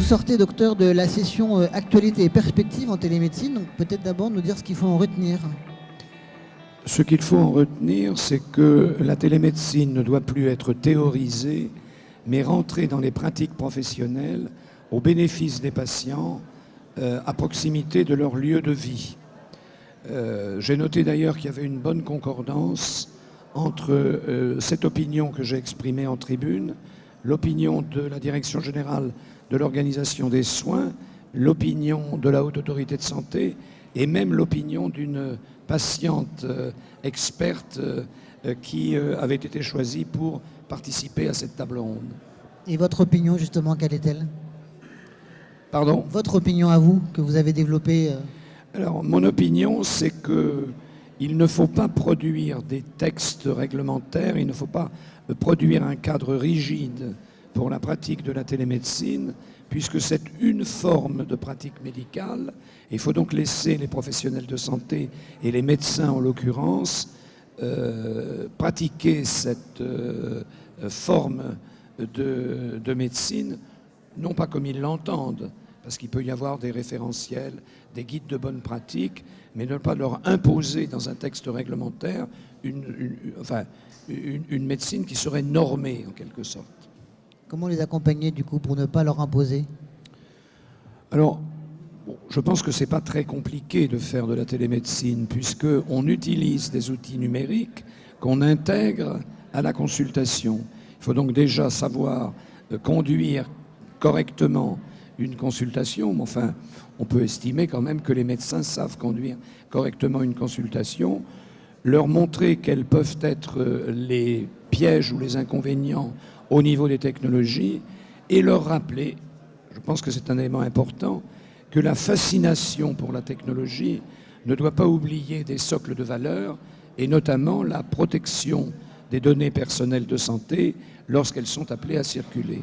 sortez, docteur, de la session Actualité et perspective en télémédecine. Donc peut-être d'abord nous dire ce qu'il faut en retenir. Ce qu'il faut en retenir, c'est que la télémédecine ne doit plus être théorisée, mais rentrer dans les pratiques professionnelles au bénéfice des patients à proximité de leur lieu de vie. J'ai noté d'ailleurs qu'il y avait une bonne concordance entre cette opinion que j'ai exprimée en tribune, l'opinion de la Direction générale de l'organisation des soins, l'opinion de la Haute Autorité de Santé et même l'opinion d'une patiente experte qui avait été choisie pour participer à cette table ronde. Et votre opinion, justement, quelle est-elle? Pardon? Votre opinion à vous, que vous avez développée Alors, mon opinion, c'est qu'il ne faut pas produire des textes réglementaires, il ne faut pas produire un cadre rigide pour la pratique de la télémédecine, puisque c'est une forme de pratique médicale. Il faut donc laisser les professionnels de santé et les médecins, en l'occurrence, pratiquer cette forme de médecine, non pas comme ils l'entendent, parce qu'il peut y avoir des référentiels, des guides de bonne pratique, mais ne pas leur imposer dans un texte réglementaire une médecine qui serait normée en quelque sorte. Comment les accompagner du coup pour ne pas leur imposer? Alors, je pense que ce n'est pas très compliqué de faire de la télémédecine puisqu'on utilise des outils numériques qu'on intègre à la consultation. Il faut donc déjà savoir conduire correctement une consultation, mais enfin, on peut estimer quand même que les médecins savent conduire correctement une consultation, leur montrer quels peuvent être les pièges ou les inconvénients au niveau des technologies et leur rappeler, je pense que c'est un élément important, que la fascination pour la technologie ne doit pas oublier des socles de valeurs et notamment la protection des données personnelles de santé lorsqu'elles sont appelées à circuler.